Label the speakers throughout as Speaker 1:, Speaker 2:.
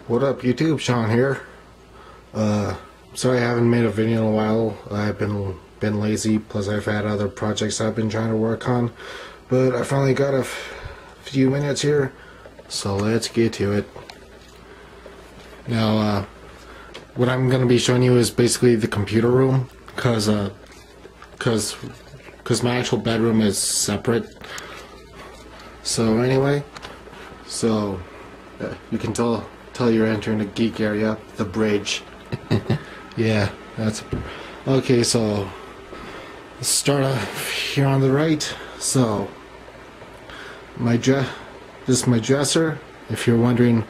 Speaker 1: What up YouTube, Sean here. Sorry I haven't made a video in a while. I've been lazy, plus I've had other projects I've been trying to work on. But I finally got a few minutes here, so let's get to it. Now, what I'm going to be showing you is basically the computer room, cause my actual bedroom is separate. So anyway, you can tell you're entering the geek area, the bridge. Yeah, that's okay. So let's start off here on the right. So this is my dresser. If you're wondering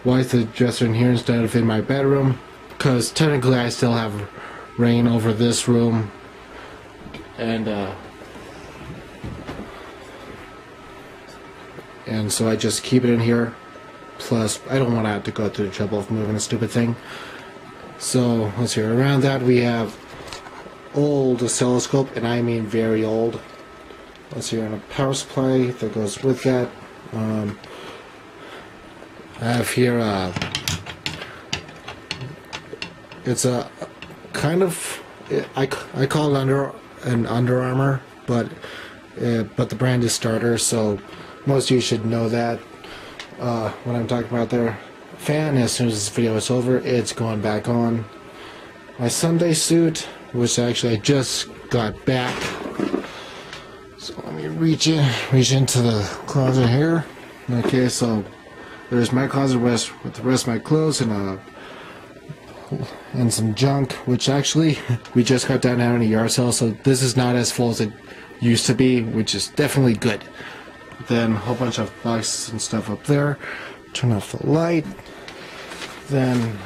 Speaker 1: why is the dresser in here instead of in my bedroom, because technically I still have reign over this room, and so I just keep it in here. Plus, I don't want to have to go through the trouble of moving a stupid thing. So, let's see. Around that, we have old oscilloscope, and I mean very old. Let's see, and a power supply that goes with that. I have here, it's a kind of, I call it an Under Armour, but the brand is Starter, so most of you should know that. What I'm talking about there. Fan, as soon as this video is over, it's going back on. My Sunday suit, which actually I just got back. So let me reach into the closet here. Okay, so there's my closet with the rest of my clothes and some junk, which actually we just got down in a yard sale, so this is not as full as it used to be, which is definitely good. Then a whole bunch of boxes and stuff up there. Turn off the light. Then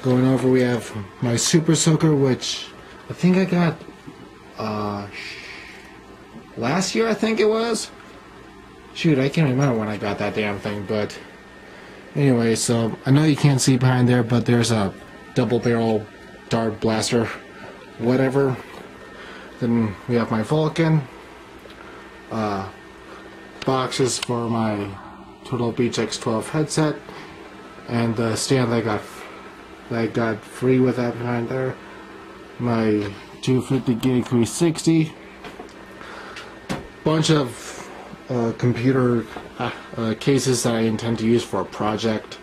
Speaker 1: going over, we have my Super Soaker, which I think I got last year, I think it was. Shoot, I can't remember when I got that damn thing, but anyway, so I know you can't see behind there, but there's a double barrel dart blaster, whatever. Then we have my Vulcan. Boxes for my Total Beach X12 headset, and the stand that I got free with that behind there. My 250 gig 360. Bunch of computer cases that I intend to use for a project.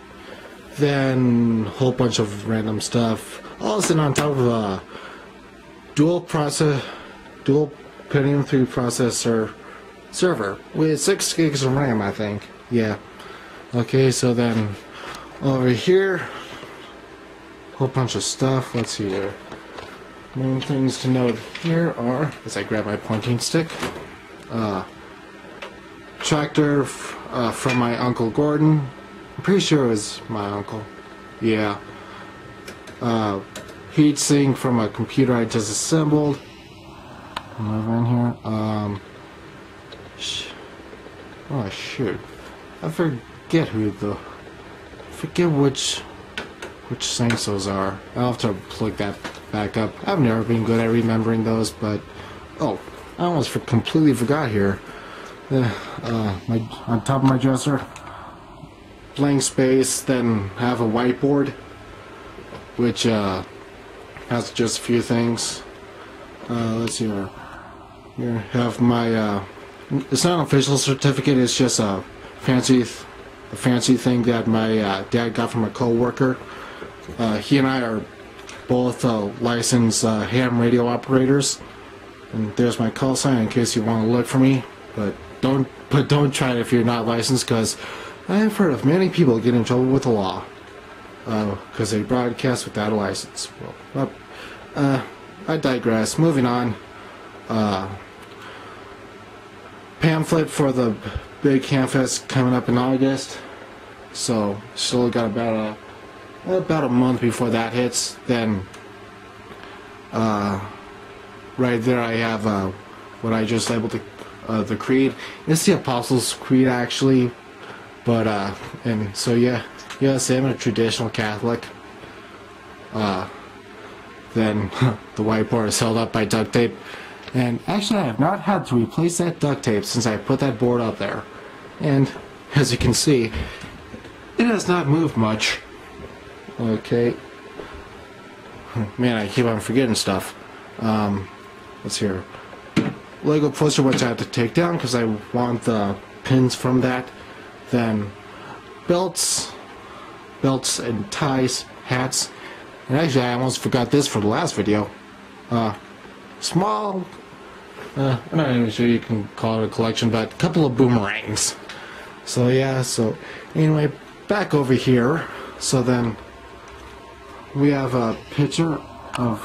Speaker 1: Then a whole bunch of random stuff. All sitting on top of a dual Pentium 3 processor server with 6 gigs of RAM, I think. Yeah. Okay, so then over here, a whole bunch of stuff. Let's see here. Main things to note here are, as I grab my pointing stick, tractor from my Uncle Gordon. I'm pretty sure it was my uncle. Yeah. Heat sink from a computer I just assembled. Over in here. Oh shoot! I forget which sinks those are. I'll have to plug that back up. I've never been good at remembering those, but oh, I almost completely forgot here. On top of my dresser, blank space. Then have a whiteboard, which has just a few things. Let's see here. Here have my. It's not an official certificate. It's just a fancy thing that my dad got from a co-worker. He and I are both licensed ham radio operators. And there's my call sign in case you want to look for me. But don't try it if you're not licensed, because I have heard of many people get in trouble with the law because they broadcast without a license. Well, I digress. Moving on. Pamphlet for the big Hamfest coming up in August, so still got about a month before that hits. Then right there I have what I just labeled the Creed. It's the Apostles' Creed actually, but and so yes, I'm a traditional Catholic. Then the whiteboard is held up by duct tape. And actually I have not had to replace that duct tape since I put that board up there. And as you can see, it has not moved much. Okay. Man, I keep on forgetting stuff. Let's hear. Lego poster, which I have to take down because I want the pins from that. Then belts and ties, hats. And actually, I almost forgot this for the last video. Small, I'm not even sure you can call it a collection, but a couple of boomerangs. So yeah, so anyway, back over here. So then we have a picture of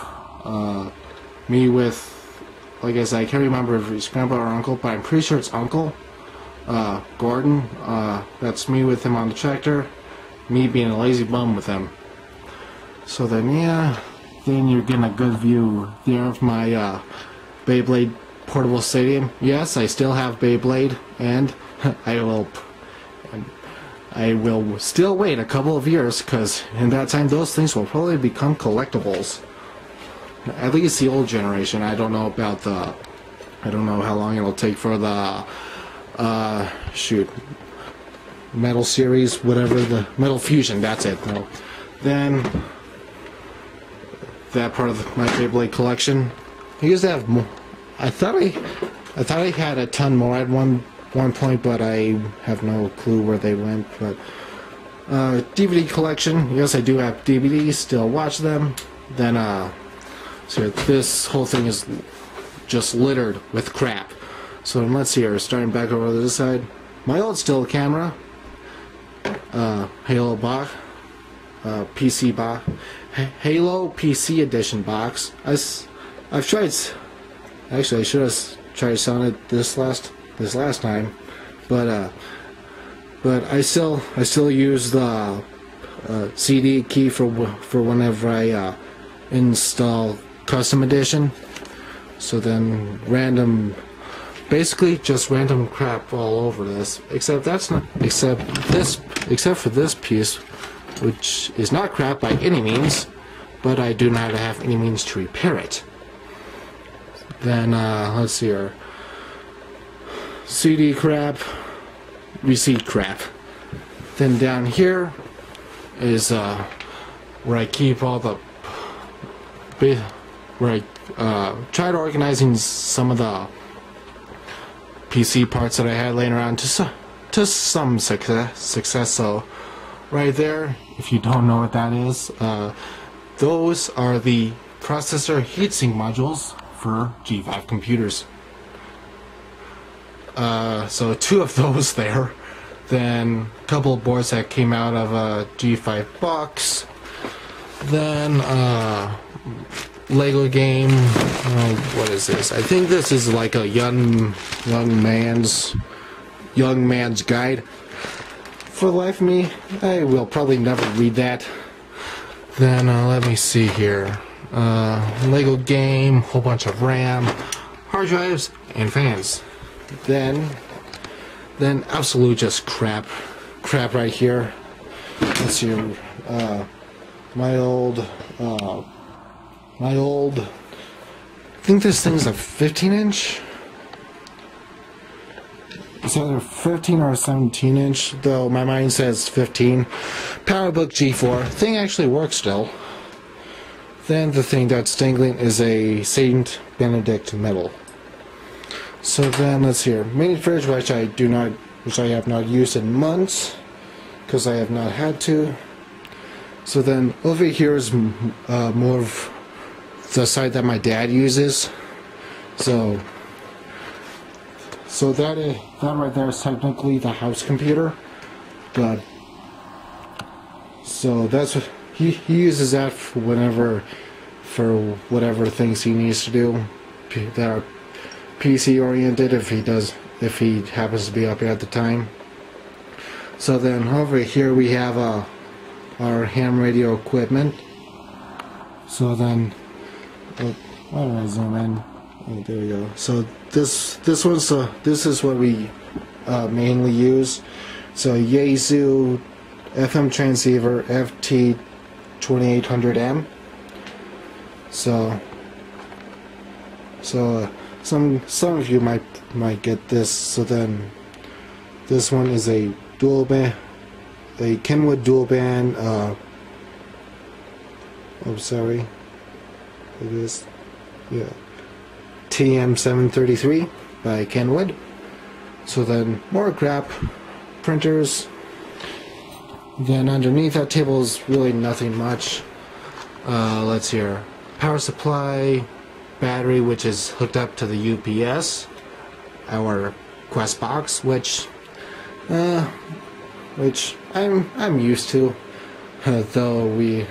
Speaker 1: me with, like I said, I can't remember if it's grandpa or uncle, but I'm pretty sure it's uncle, Gordon. That's me with him on the tractor, me being a lazy bum with him. So then, yeah, then you're getting a good view there of my Beyblade portable stadium. Yes, I still have Beyblade, and I will still wait a couple of years, because in that time those things will probably become collectibles. At least the old generation. I don't know about the, I don't know how long it'll take for the Metal Series, whatever, the Metal Fusion, that's it. No. Then that part of my Beyblade collection. I used to have more. I thought I had a ton more at one point, but I have no clue where they went. But DVD collection. Yes, I do have DVDs. Still watch them. Then so this whole thing is just littered with crap. So let's see here. Starting back over this side. My old still camera. Halo box. PC box. Halo PC edition box. I've tried. Actually, I should have tried selling it this last time, but I still use the CD key for whenever I install custom edition. So then basically just random crap all over this. Except for this piece, which is not crap by any means, but I do not have any means to repair it. Then let's see here. CD crap, receipt crap. Then down here is where I keep all the where I tried organizing some of the PC parts that I had laying around to some success. So right there, if you don't know what that is, those are the processor heatsink modules for G5 computers. So 2 of those there. Then a couple of boards that came out of a G5 box. Then Lego game. What is this? I think this is like a young man's guide. For the life of me, I will probably never read that. Then let me see here. Lego game, whole bunch of RAM, hard drives, and fans. Then absolute just crap right here. Let's see. My old. I think this thing's a 15-inch. It's either 15 or a 17-inch, though my mind says 15. PowerBook G4. Thing actually works still. Then the thing that's dangling is a Saint Benedict medal. So then let's hear mini fridge, which I have not used in months because I have not had to. So then over here is more of the side that my dad uses. So that right there is technically the house computer, but so that's what he uses that for whatever things he needs to do that are PC oriented, if he happens to be up here at the time. So then over here we have our ham radio equipment. So then why did I zoom in? Oh, there we go. So this is what we mainly use. So Yaesu FM transceiver FT2800M. So some of you might get this. So then this one is a dual band a Kenwood dual band. I'm sorry. It is, yeah, TM733 by Kenwood. So then more crap, printers. Then underneath that table is really nothing much. Let's see here. Power supply, battery, which is hooked up to the UPS. Our Quest box, which I'm used to, though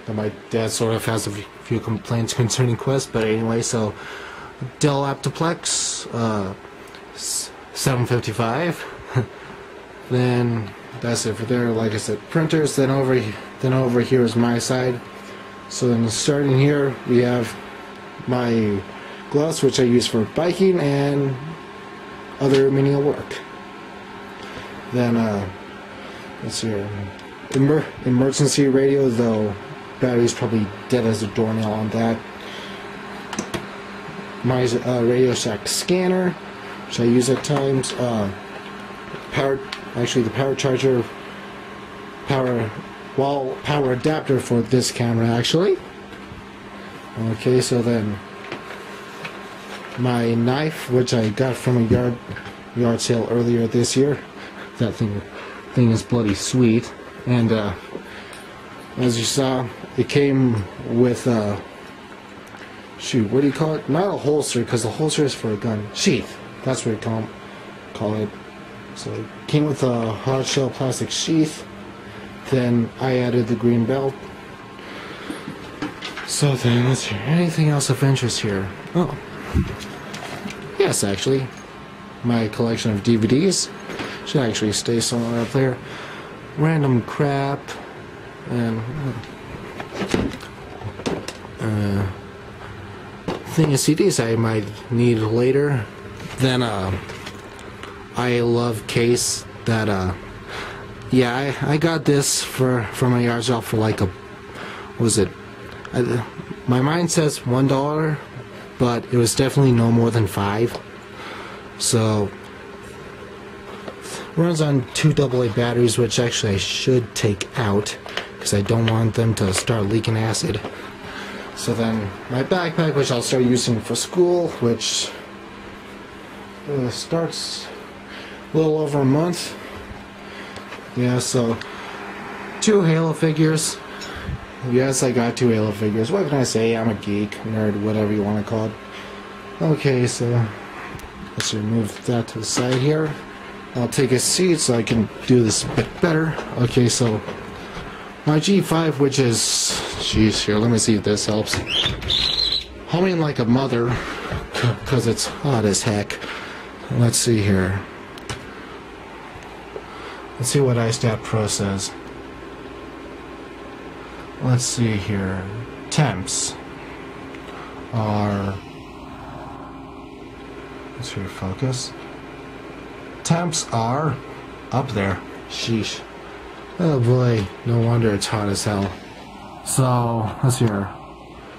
Speaker 1: my dad sort of has a few complaints concerning Quest. But anyway, so Dell Aptoplex 755. Then that's it for there. Like I said, printers. Then over here is my side. So then starting here, we have my gloves, which I use for biking and other menial work. Then let's see here. Emergency radio, though battery's probably dead as a doornail on that. My Radio Shack scanner, which I use at times. The power charger, power adapter for this camera actually. Okay, so then my knife, which I got from a yard sale earlier this year. That thing is bloody sweet. And as you saw, it came with shoot, what do you call it? Not a holster, because the holster is for a gun. Sheath. That's what you call it. So it came with a hard shell plastic sheath. Then I added the green belt. So then, let's see. Anything else of interest here? Oh. Yes, actually. My collection of DVDs should actually stay somewhere up there. Random crap. And thing of CDs I might need later. Then I love case that yeah, I got this from a yard sale for like a, what was it? My mind says $1, but it was definitely no more than $5. So runs on 2 AA batteries, which actually I should take out because I don't want them to start leaking acid. So then my backpack, which I'll start using for school, which starts a little over a month. Yeah, so 2 Halo figures. Yes, I got 2 Halo figures. What can I say? I'm a geek, nerd, whatever you want to call it. Okay, so let's remove that to the side here. I'll take a seat so I can do this a bit better. Okay, so my G5, which is, jeez, here, let me see if this helps. Humming like a mother, because it's hot as heck. Let's see here. Let's see what iStat Pro says. Let's see here. Temps are, let's see, focus. Temps are up there. Sheesh. Oh boy, no wonder it's hot as hell. So, let's see here.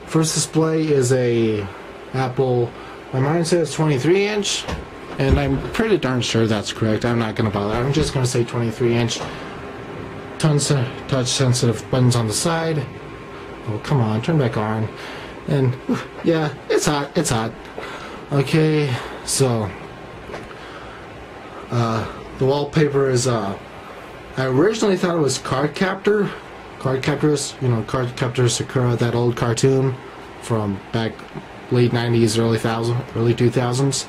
Speaker 1: First display is a Apple, my mind says 23-inch, and I'm pretty darn sure that's correct. I'm not going to bother. I'm just going to say 23-inch. Touch sensitive buttons on the side. Oh, come on, turn back on. And, yeah, it's hot, it's hot. Okay, so, the wallpaper is, I originally thought it was Card Captor. Card Captors, you know, Card Captor Sakura, that old cartoon from back late 90s, early 2000s.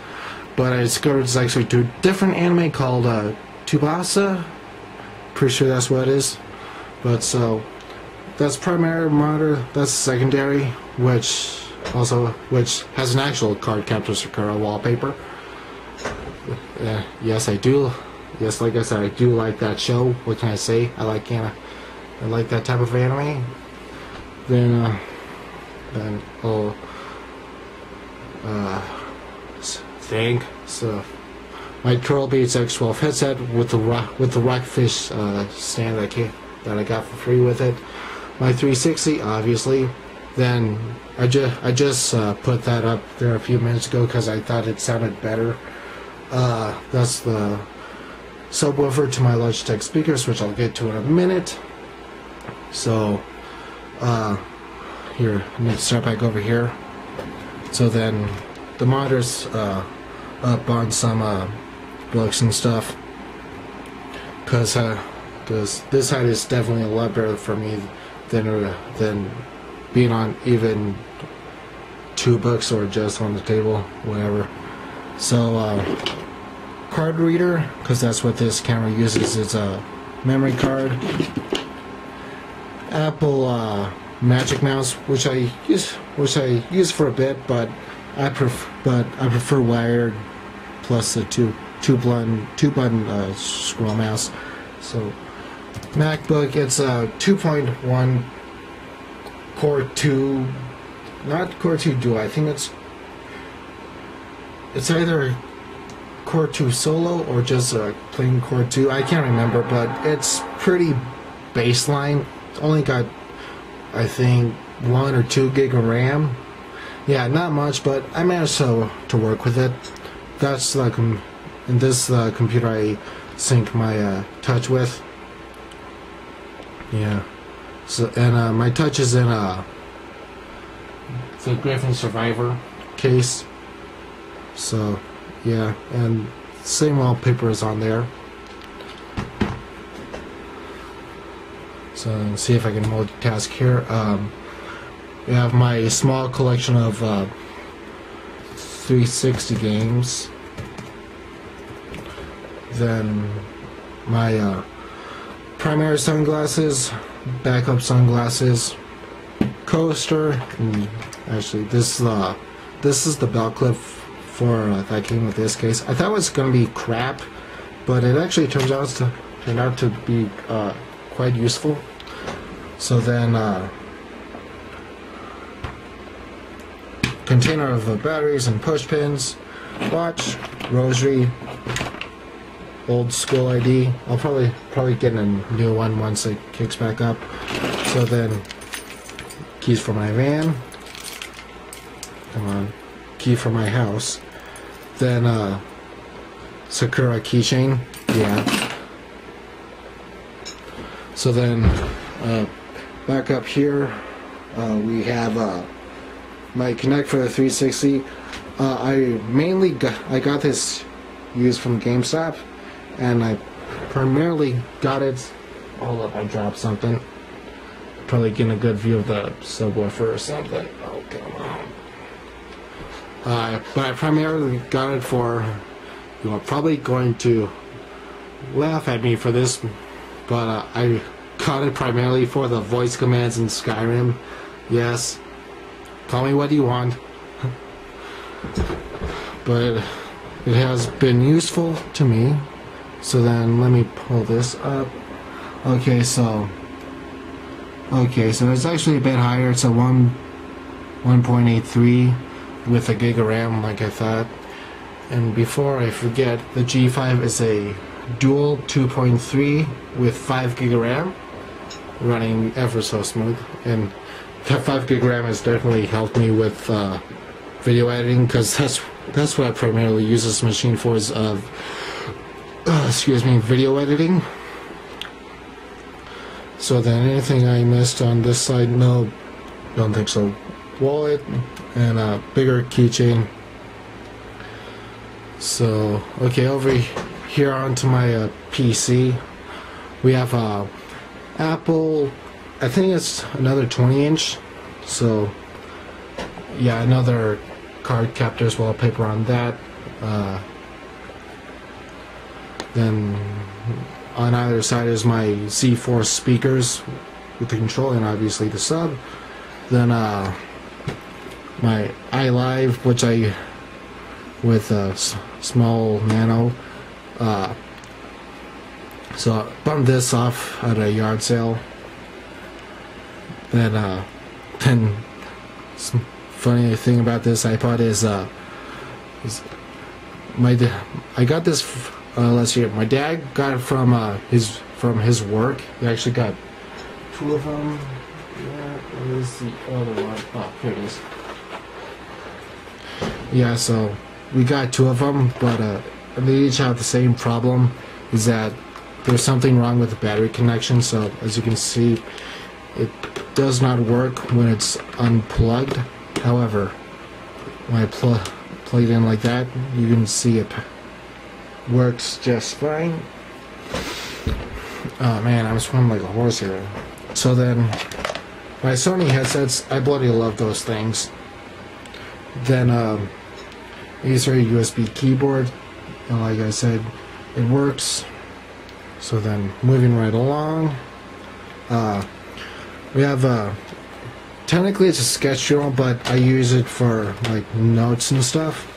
Speaker 1: But I discovered it's actually a different anime called Tsubasa. Pretty sure that's what it is. But so that's primary monitor, that's secondary, which has an actual Card Captor Sakura wallpaper. Yes, I do. Yes, like I said, I do like that show. What can I say? I like that type of anime. Then thing. So my Turtle Beats X12 headset with the Rockfish stand that I got for free with it. My 360, obviously. Then I just put that up there a few minutes ago because I thought it sounded better. That's the subwoofer to my Logitech speakers, which I'll get to in a minute. So here, let me start back over here. So then the monitor's up on some books and stuff, because this side is definitely a lot better for me than being on even 2 books or just on the table, whatever. So card reader, because that's what this camera uses. It's a memory card. Apple Magic Mouse, which I use for a bit, but I prefer wired plus a two button scroll mouse. So MacBook, it's a 2.1 Core 2, not Core 2 Duo. I think it's either Core 2 Solo or just a plain Core 2. I can't remember, but it's pretty baseline. It's only got, I think, 1 or 2 gig of RAM. Yeah, not much, but I managed to work with it. That's like in this computer I sync my touch with. Yeah. So and my touch is in the Griffin Survivor case. So yeah, and same wallpaper is on there. So let's see if I can multitask here. We have my small collection of 360 games. Then my primary sunglasses, backup sunglasses, coaster. And actually, this is the belt clip for that came with this case. I thought it was gonna be crap, but it actually turned out to be quite useful. So then, container of batteries and push pins, watch, rosary, old school ID. I'll probably get a new one once it kicks back up. So then, keys for my van. Come on, key for my house. Then Sakura keychain. Yeah. So then, back up here, we have my Connect for the 360. I got this used from GameStop, and I primarily got it. Hold up, I dropped something. Probably getting a good view of the subwoofer or something. Oh, come on. But I primarily got it for, you are probably going to laugh at me for this, but I got it primarily for the voice commands in Skyrim. Yes, call me what you want. But it has been useful to me. So then let me pull this up. Okay, so it's actually a bit higher. It's a 1.83 with a gig of RAM, like I thought. And before I forget, the G5 is a dual 2.3 with 5 gig of RAM, running ever so smooth. And that 5 gig RAM has definitely helped me with video editing, because that's what I primarily use this machine for, is video editing. So then, anything I missed on this side? No, don't think so. Wallet and a bigger keychain. So okay, over here onto my PC, we have Apple. I think it's another 20-inch. So yeah, another card captors wallpaper on that. Then on either side is my Z4 speakers with the control and obviously the sub. Then my iLive, which I with a small nano. So I bumped this off at a yard sale. Then some funny thing about this iPod is I got this. Let's see. My dad got it from his work. He actually got 2 of them. Where is the other one? Oh, here it is. Yeah, so we got 2 of them, but they each have the same problem. is that there's something wrong with the battery connection. So as you can see, it does not work when it's unplugged. However, when I plug it in like that, you can see it works just fine. Oh man, I'm swimming like a horse here. So then, my Sony headsets, I bloody love those things. Then these are a USB keyboard, and like I said, it works. So then, moving right along, we have technically it's a sketch journal, but I use it for like notes and stuff.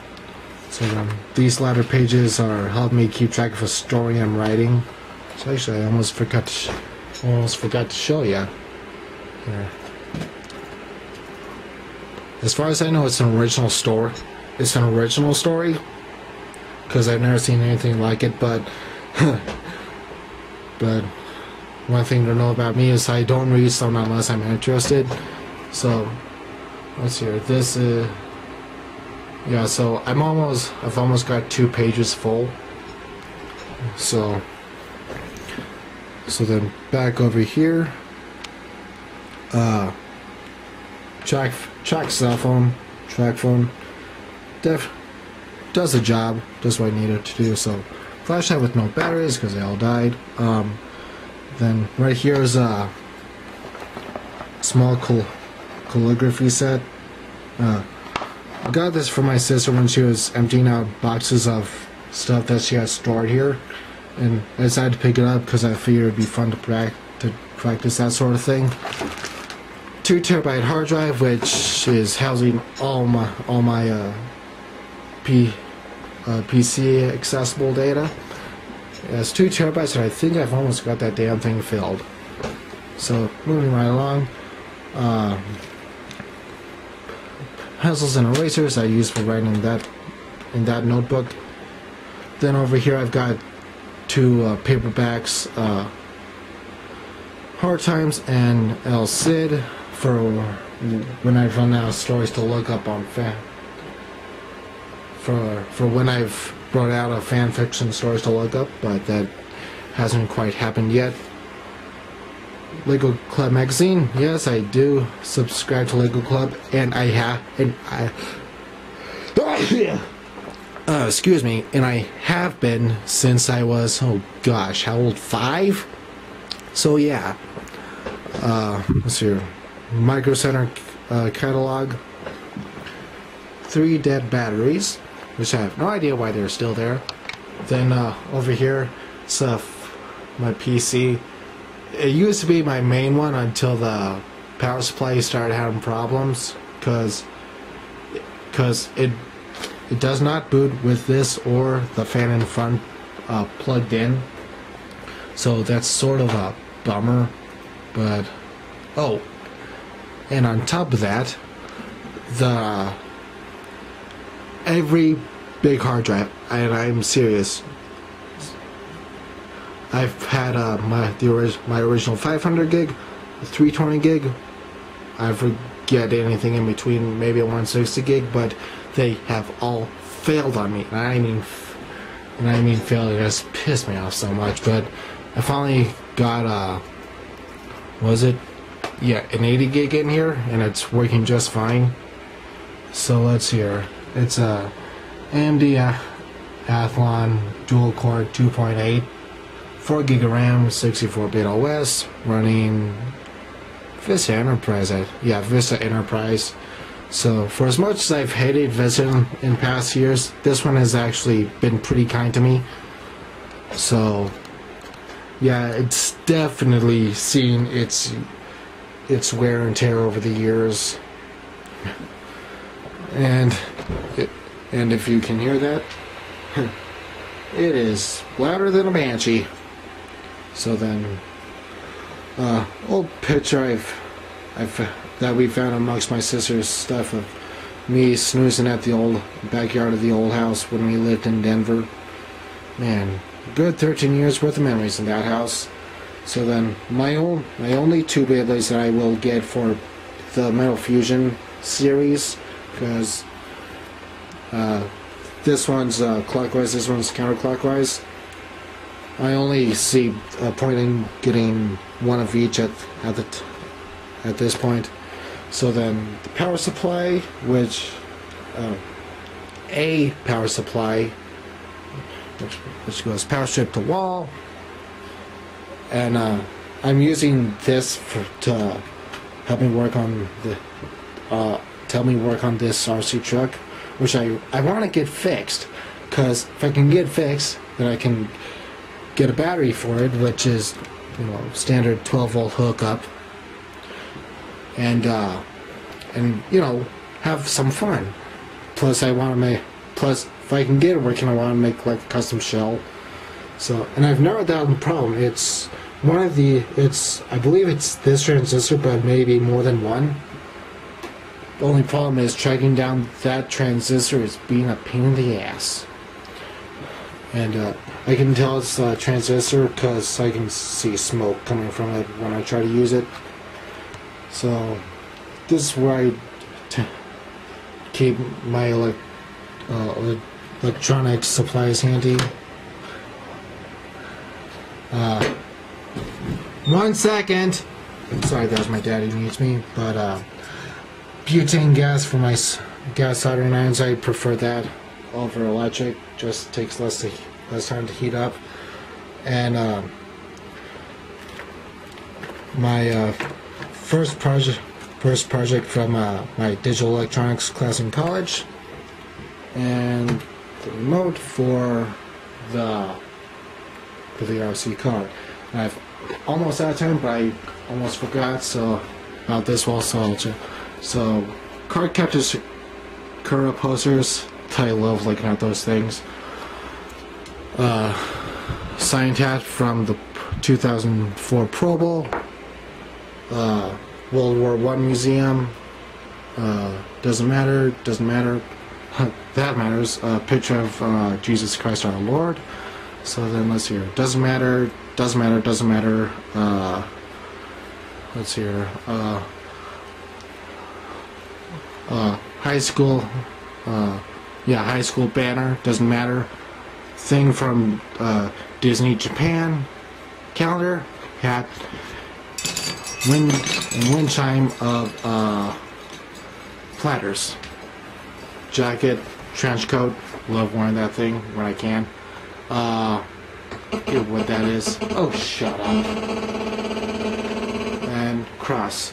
Speaker 1: So then, these latter pages are help me keep track of a story I'm writing. So actually, I almost forgot to show you. Here. As far as I know, it's an original story. It's an original story, because I've never seen anything like it. But but one thing to know about me is I don't read stuff unless I'm interested. So let's see here. This is yeah. So I've almost got 2 pages full. So then back over here. Track cell phone, track phone, does the job, does what I need it to do. So flashlight with no batteries because they all died. Then right here is a small calligraphy set. I got this for my sister when she was emptying out boxes of stuff that she had stored here, and I decided to pick it up because I figured it'd be fun to practice that sort of thing. 2 terabyte hard drive, which is housing all my PC accessible data. It has 2 terabytes, and I think I've almost got that damn thing filled. So moving right along, pencils and erasers I use for writing in that notebook. Then over here I've got 2 paperbacks, Hard Times and El Cid, for when I've run out of stories to look up on for when I've brought out of fan fiction stories to look up, but that hasn't quite happened yet. Lego Club magazine, yes, I do subscribe to Lego Club, and excuse me, and I have been since I was, oh gosh, how old? 5? So yeah. Let's see here. Micro Center catalog. 3 dead batteries, which I have no idea why they're still there. Then over here, it's my PC. It used to be my main one until the power supply started having problems, because it does not boot with this or the fan in front plugged in. So that's sort of a bummer. But oh, and on top of that, every big hard drive, and I'm serious, I've had my original 500 gig, 320 gig. I forget anything in between, maybe a 160 gig, but they have all failed on me. And I mean failed. It just pissed me off so much. But I finally got was it? Yeah, an 80 gig in here, and it's working just fine. So let's hear. It's a AMD Athlon dual core 2.8, 4 gig of RAM, 64-bit OS, running Vista Enterprise. Vista Enterprise. So for as much as I've hated Vista in past years, this one has actually been pretty kind to me. So yeah, it's definitely seen its wear and tear over the years, and if you can hear that, it is louder than a banshee. So then, old picture that we found amongst my sister's stuff of me snoozing at the old backyard of the old house when we lived in Denver. Man, good 13 years worth of memories in that house. So then, my only 2 Beyblades that I will get for the Metal Fusion series, because this one's clockwise, this one's counterclockwise. I only see a point in getting one of each at this point. So then the power supply, which a power supply, which goes power strip to wall, and I'm using this to help me work on this RC truck, which I want to get fixed, because if I can get fixed, then I can get a battery for it, which is, you know, standard 12-volt hookup, and you know, have some fun. Plus I want to make, if I can get it working, I want to make like a custom shell. So, and I've narrowed down the problem. It's one of the, I believe it's this transistor, but maybe more than one. The only problem is tracking down that transistor is being a pain in the ass. And I can tell it's a transistor because I can see smoke coming from it when I try to use it. So this is where I keep my electronic supplies handy. 1 second. Sorry, that was my daddy needs me. But butane gas for my gas soldering irons, I prefer that over electric. Just takes less time to heat up. And my first project from my digital electronics class in college, and the remote for the RC car. I've almost out of time, but I almost forgot about this wall. So card captures, curve posters. I love looking at those things. Sign tat from the 2004 Pro Bowl. World War I Museum. Doesn't matter. That matters. A picture of Jesus Christ our Lord. So then let's hear. Doesn't matter. Let's hear. High school. High school banner. Doesn't matter. Thing from Disney Japan. Calendar. Hat. Wind chime of platters. Jacket, trench coat. Love wearing that thing when I can. What that is. Oh, shut up. And cross.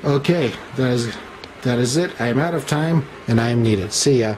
Speaker 1: Okay, that is it. I am out of time and I am needed. See ya.